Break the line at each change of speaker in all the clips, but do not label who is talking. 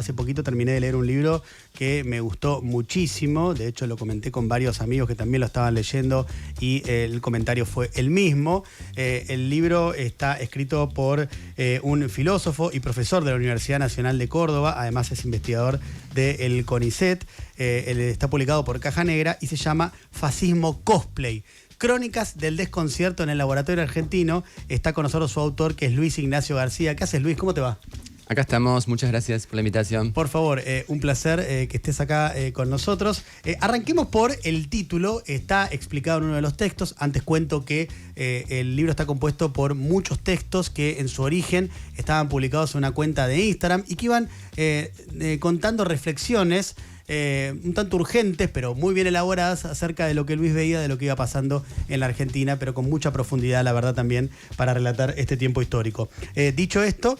Hace poquito terminé de leer un libro que me gustó muchísimo, de hecho lo comenté con varios amigos que también lo estaban leyendo y el comentario fue el mismo. El libro está escrito por un filósofo y profesor de la Universidad Nacional de Córdoba, además es investigador del CONICET, está publicado por Caja Negra y se llama Fascismo Cosplay. Crónicas del desconcierto en el laboratorio argentino. Está con nosotros su autor, que es Luis Ignacio García. ¿Qué haces, Luis? ¿Cómo te va?
Acá estamos, muchas gracias por la invitación.
Por favor, un placer que estés acá con nosotros. Arranquemos por el título, está explicado en uno de los textos. Antes cuento que el libro está compuesto por muchos textos que en su origen estaban publicados en una cuenta de Instagram y que iban contando reflexiones un tanto urgentes, pero muy bien elaboradas acerca de lo que Luis veía, de lo que iba pasando en la Argentina, pero con mucha profundidad, la verdad, también para relatar este tiempo histórico. Dicho esto,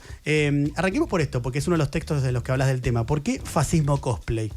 arranquemos por esto, porque es uno de los textos de los que hablas del tema. ¿Por qué fascismo cosplay?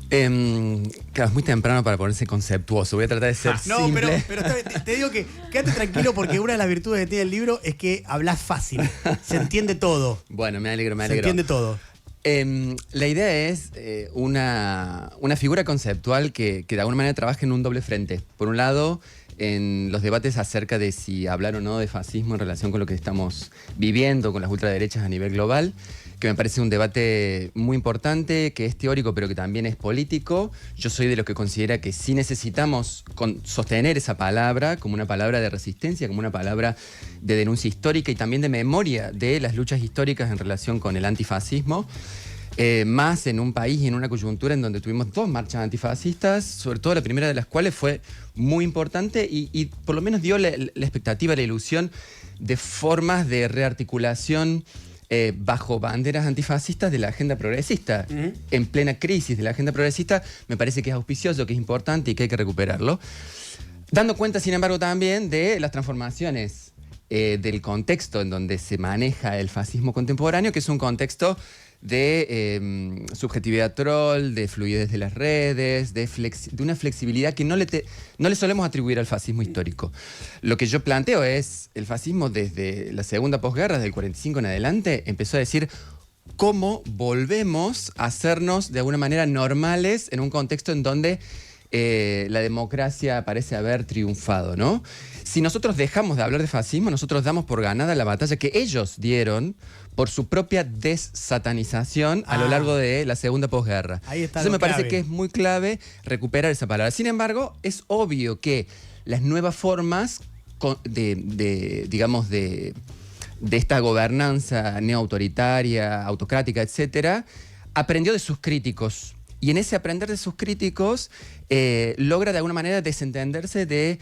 Claro, es muy temprano para ponerse conceptuoso. Voy a tratar de ser simple.
No, pero te digo que quédate tranquilo, porque una de las virtudes que tiene el libro es que hablas fácil. Se entiende todo.
Bueno, me alegro.
Se entiende todo.
La idea es una figura conceptual que de alguna manera trabaja en un doble frente. Por un lado, en los debates acerca de si hablar o no de fascismo en relación con lo que estamos viviendo con las ultraderechas a nivel global, que me parece un debate muy importante, que es teórico pero que también es político. Yo soy de los que considera que sí necesitamos sostener esa palabra como una palabra de resistencia, como una palabra de denuncia histórica y también de memoria de las luchas históricas en relación con el antifascismo. Más en un país y en una coyuntura en donde tuvimos dos marchas antifascistas, sobre todo la primera de las cuales fue muy importante y por lo menos dio la expectativa, la ilusión de formas de rearticulación bajo banderas antifascistas de la agenda progresista. En plena crisis de la agenda progresista, me parece que es auspicioso, que es importante y que hay que recuperarlo. Dando cuenta, sin embargo, también de las transformaciones del contexto en donde se maneja el fascismo contemporáneo, que es un contexto de subjetividad troll, de fluidez de las redes, de una flexibilidad que no le solemos atribuir al fascismo histórico. Lo que yo planteo es, el fascismo desde la segunda posguerra, desde el 45 en adelante, empezó a decir cómo volvemos a hacernos de alguna manera normales en un contexto en donde la democracia parece haber triunfado, ¿no? Si nosotros dejamos de hablar de fascismo, nosotros damos por ganada la batalla que ellos dieron por su propia dessatanización a lo largo de la segunda posguerra.
Ahí está.
Entonces me parece que es muy clave recuperar esa palabra. Sin embargo, es obvio que las nuevas formas digamos, de esta gobernanza neoautoritaria, autocrática, etcétera, aprendió de sus críticos. Y en ese aprender de sus críticos logra de alguna manera desentenderse de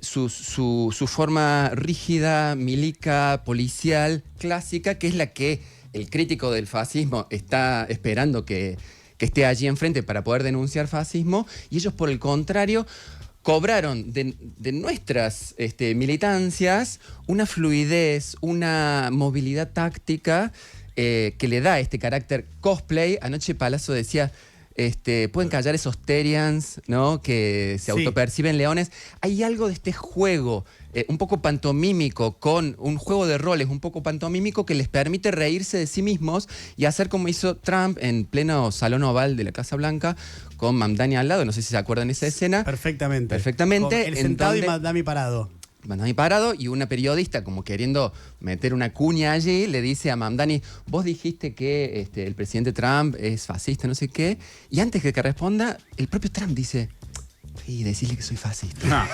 su forma rígida, milica, policial, clásica, que es la que el crítico del fascismo está esperando que esté allí enfrente para poder denunciar fascismo. Y ellos, por el contrario, cobraron de nuestras militancias una fluidez, una movilidad táctica que le da este carácter cosplay. Anoche Palazzo decía... pueden callar esos Terians, ¿no? Que se autoperciben leones. Hay algo de este juego un poco pantomímico, con un juego de roles un poco pantomímico que les permite reírse de sí mismos y hacer como hizo Trump en pleno salón oval de la Casa Blanca con Mamdani al lado. No sé si se acuerdan de esa escena.
Perfectamente.
Perfectamente.
Con él sentado y Mamdani parado.
Mamdani parado, y una periodista, como queriendo meter una cuña allí, le dice a Mamdani: vos dijiste que el presidente Trump es fascista, no sé qué, y antes que responda, el propio Trump dice: sí, decirle que soy fascista.
No,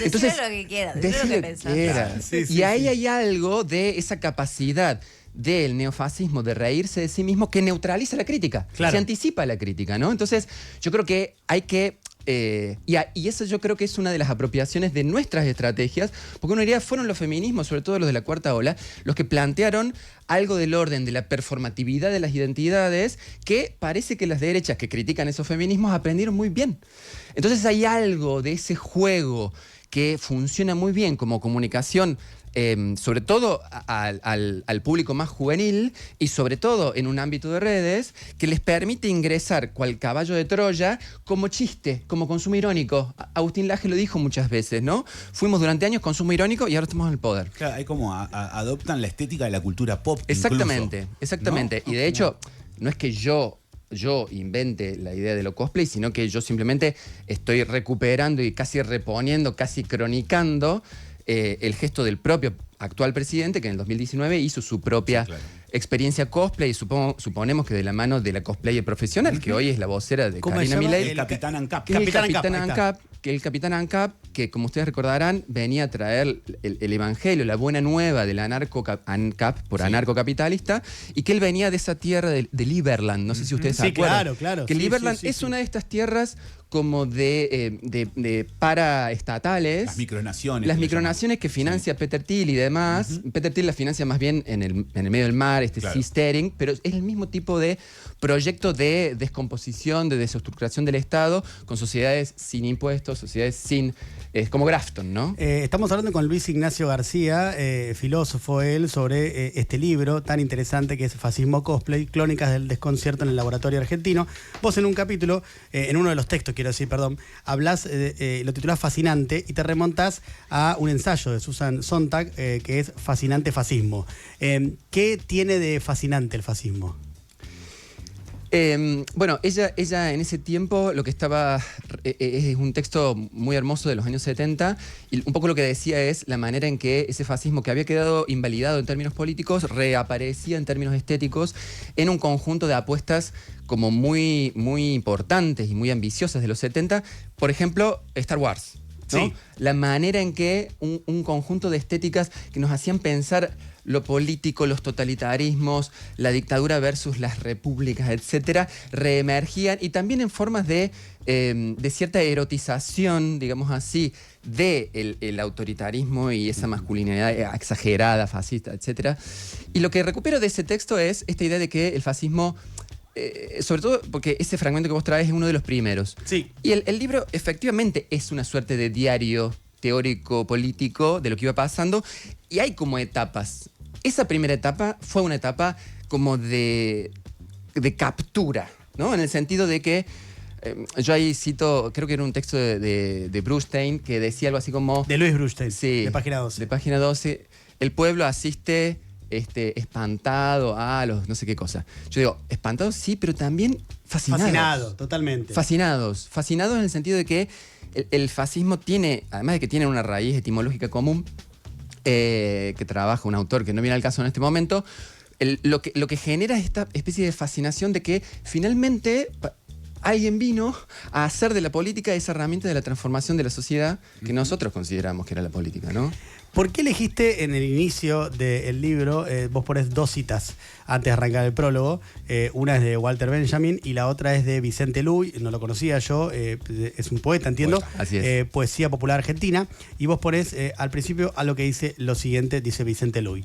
entonces, lo que quiera, decirle lo que pensás.
Y ahí hay algo de esa capacidad del neofascismo de reírse de sí mismo que neutraliza la crítica, se anticipa la crítica, ¿no? Entonces, yo creo que hay que... y eso yo creo que es una de las apropiaciones de nuestras estrategias, porque uno diría, fueron los feminismos, sobre todo los de la cuarta ola, los que plantearon algo del orden de la performatividad de las identidades que parece que las derechas que critican esos feminismos aprendieron muy bien. Entonces hay algo de ese juego que funciona muy bien como comunicación sobre todo al público más juvenil y sobre todo en un ámbito de redes que les permite ingresar cual caballo de Troya como chiste, como consumo irónico. Agustín Laje lo dijo muchas veces, ¿no? Fuimos durante años consumo irónico y ahora estamos en el poder.
Claro, hay como adoptan la estética de la cultura pop.
Exactamente,
incluso,
exactamente.
¿no?
Y de hecho, no es que yo invente la idea de lo cosplay, sino que yo simplemente estoy recuperando y casi reponiendo, casi cronicando el gesto del propio actual presidente, que en el 2019 hizo su propia experiencia cosplay, y suponemos que de la mano de la cosplayer profesional, que hoy es la vocera de Karina Milei.
El Capitán ANCAP.
El Capitán ANCAP, que como ustedes recordarán, venía a traer el evangelio, la buena nueva del ANCAP, por anarcocapitalista, y que él venía de esa tierra de Liberland, no sé si ustedes se acuerdan.
Claro.
Que Liberland es una de estas tierras como de paraestatales.
Las micronaciones.
Las micronaciones que financia Peter Thiel y demás. Peter Thiel las financia más bien en el medio del mar, seasteering, pero es el mismo tipo de proyecto de descomposición, de desestructuración del Estado, con sociedades sin impuestos, sociedades sin... como Grafton, ¿no?
Estamos hablando con Luis Ignacio García, filósofo él, sobre este libro tan interesante que es Fascismo Cosplay, Crónicas del Desconcierto en el Laboratorio Argentino. Vos en un capítulo, en uno de los textos, quiero decir, perdón, hablás, lo titulás Fascinante y te remontás a un ensayo de Susan Sontag que es Fascinante Fascismo. ¿Qué tiene de fascinante el fascismo?
Bueno, ella en ese tiempo lo que estaba... es un texto muy hermoso de los años 70 y un poco lo que decía es la manera en que ese fascismo que había quedado invalidado en términos políticos reaparecía en términos estéticos en un conjunto de apuestas como muy, muy importantes y muy ambiciosas de los 70. Por ejemplo, Star Wars, ¿no?
Sí.
La manera en que un conjunto de estéticas que nos hacían pensar lo político, los totalitarismos, la dictadura versus las repúblicas, etcétera, reemergían y también en formas de cierta erotización, digamos así, del autoritarismo y esa masculinidad exagerada, fascista, etcétera. Y lo que recupero de ese texto es esta idea de que el fascismo, sobre todo porque ese fragmento que vos traes es uno de los primeros.
Sí.
Y el libro efectivamente es una suerte de diario teórico, político, de lo que iba pasando, y hay como etapas. Esa primera etapa fue una etapa como de captura, ¿no? En el sentido de que, yo ahí cito, creo que era un texto de Brustein, que decía algo así como...
De Luis Brustein,
sí,
de página 12.
De página 12, el pueblo asiste espantado a los no sé qué cosa. Yo digo, espantado sí, pero también fascinados.
Fascinado, totalmente.
Fascinados en el sentido de que el fascismo tiene, además de que tiene una raíz etimológica común, que trabaja un autor que no viene al caso en este momento, lo que genera es esta especie de fascinación de que finalmente alguien vino a hacer de la política esa herramienta de la transformación de la sociedad que nosotros consideramos que era la política, ¿no?
¿Por qué elegiste en el inicio del libro, vos ponés dos citas antes de arrancar el prólogo, una es de Walter Benjamin y la otra es de Vicente Luy, no lo conocía yo, es un poeta, entiendo,
así es.
Poesía popular argentina, y vos ponés al principio a lo que dice lo siguiente, dice Vicente Luy.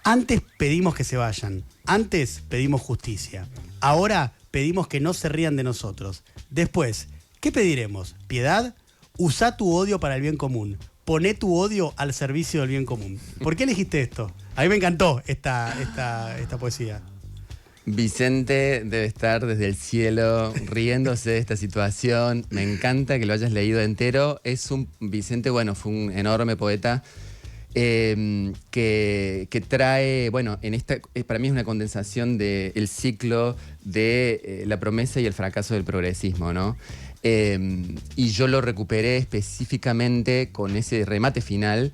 Antes pedimos que se vayan, antes pedimos justicia, ahora pedimos que no se rían de nosotros. Después, ¿qué pediremos? ¿Piedad? Usá tu odio para el bien común. Poné tu odio al servicio del bien común. ¿Por qué elegiste esto? A mí me encantó esta poesía.
Vicente debe estar desde el cielo riéndose de esta situación. Me encanta que lo hayas leído entero. Vicente, bueno, fue un enorme poeta que trae, bueno, para mí es una condensación del ciclo de la promesa y el fracaso del progresismo, ¿no? Y yo lo recuperé específicamente con ese remate final,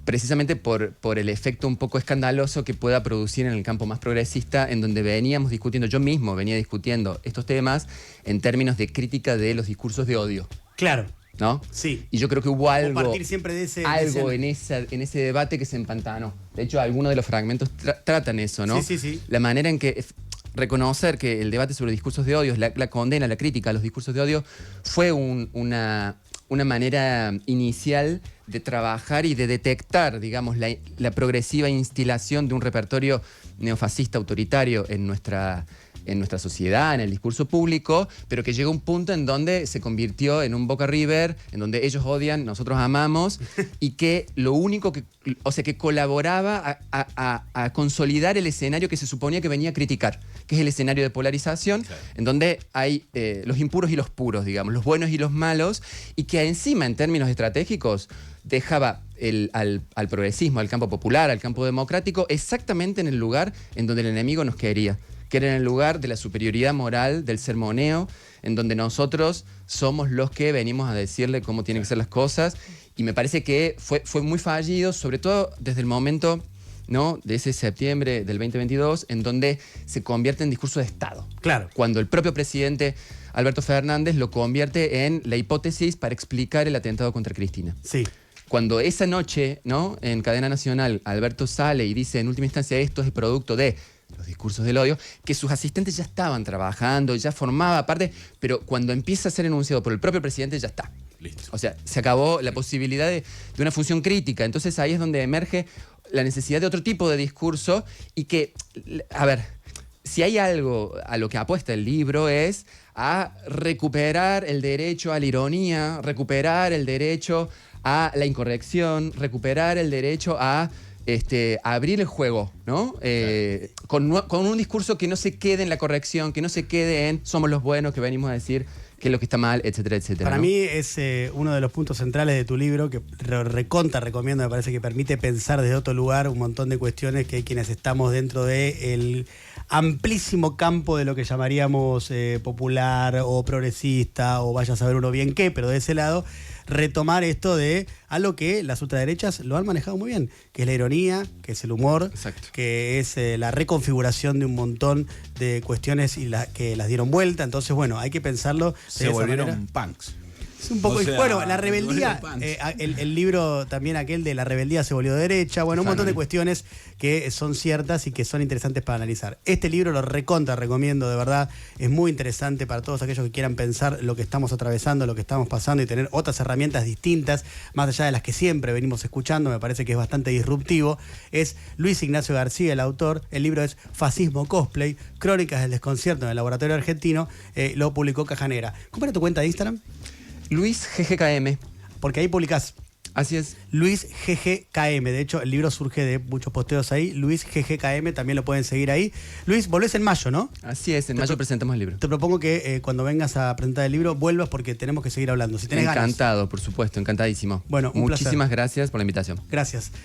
precisamente por el efecto un poco escandaloso que pueda producir en el campo más progresista, en donde veníamos discutiendo, yo mismo venía discutiendo estos temas en términos de crítica de los discursos de odio.
Claro.
¿No?
Sí.
Y yo creo que hubo algo,
partir siempre de
en ese debate que se empantanó. De hecho, algunos de los fragmentos tratan eso, ¿no?
Sí.
La manera en que reconocer que el debate sobre discursos de odio, la condena, la crítica a los discursos de odio, fue una manera inicial de trabajar y de detectar, digamos, la progresiva instilación de un repertorio neofascista autoritario en nuestra en nuestra sociedad, en el discurso público, pero que llega un punto en donde se convirtió en un Boca River, en donde ellos odian, nosotros amamos, y que lo único que, o sea, que colaboraba a consolidar el escenario que se suponía que venía a criticar, que es el escenario de polarización, claro, en donde hay los impuros y los puros, digamos, los buenos y los malos, y que encima, en términos estratégicos, dejaba al progresismo, al campo popular, al campo democrático, exactamente en el lugar en donde el enemigo nos quería, que era en el lugar de la superioridad moral, del sermoneo, en donde nosotros somos los que venimos a decirle cómo tienen que ser las cosas, y me parece que fue muy fallido, sobre todo desde el momento, ¿no?, de ese septiembre del 2022, en donde se convierte en discurso de Estado.
Claro.
Cuando el propio presidente Alberto Fernández lo convierte en la hipótesis para explicar el atentado contra Cristina.
Sí.
Cuando esa noche, ¿no?, en cadena nacional, Alberto sale y dice, en última instancia, esto es el producto de los discursos del odio, que sus asistentes ya estaban trabajando, ya formaba parte, pero cuando empieza a ser enunciado por el propio presidente, ya está.
Listo.
O sea, se acabó la posibilidad de una función crítica. Entonces ahí es donde emerge la necesidad de otro tipo de discurso y que, a ver, si hay algo a lo que apuesta el libro es a recuperar el derecho a la ironía, recuperar el derecho a la incorrección, recuperar el derecho a abrir el juego, ¿no? Con un discurso que no se quede en la corrección, que no se quede en somos los buenos, que venimos a decir qué es lo que está mal, etcétera, etcétera.
Para
¿no?
mí es uno de los puntos centrales de tu libro, que recomiendo, me parece que permite pensar desde otro lugar un montón de cuestiones que hay quienes estamos dentro del amplísimo campo de lo que llamaríamos popular o progresista, o vaya a saber uno bien qué, pero de ese lado, retomar esto de algo que las ultraderechas lo han manejado muy bien, que es la ironía, que es el humor,
exacto,
que es la reconfiguración de un montón de cuestiones y que las dieron vuelta. Entonces, bueno, hay que pensarlo de
Se
esa
volvieron
manera.
punks.
Es un poco,
O sea,
bueno, la rebeldía, el libro también aquel de la rebeldía se volvió derecha, bueno, un montón de cuestiones que son ciertas y que son interesantes para analizar. Este libro lo recomiendo, de verdad, es muy interesante para todos aquellos que quieran pensar lo que estamos atravesando, lo que estamos pasando y tener otras herramientas distintas, más allá de las que siempre venimos escuchando, me parece que es bastante disruptivo. Es Luis Ignacio García, el autor, el libro es Fascismo Cosplay, Crónicas del Desconcierto en el Laboratorio Argentino, lo publicó Caja Negra. ¿Cómo era tu cuenta de Instagram?
Luis GGKM.
Porque ahí publicás.
Así es.
Luis GGKM. De hecho, el libro surge de muchos posteos ahí. Luis GGKM, también lo pueden seguir ahí. Luis, volvés en mayo, ¿no?
Así es, en mayo presentamos el libro.
Te propongo que cuando vengas a presentar el libro vuelvas porque tenemos que seguir hablando. Si tenés
Encantado, por supuesto, encantadísimo.
Bueno, un
muchísimas
placer.
gracias por la invitación.
Gracias.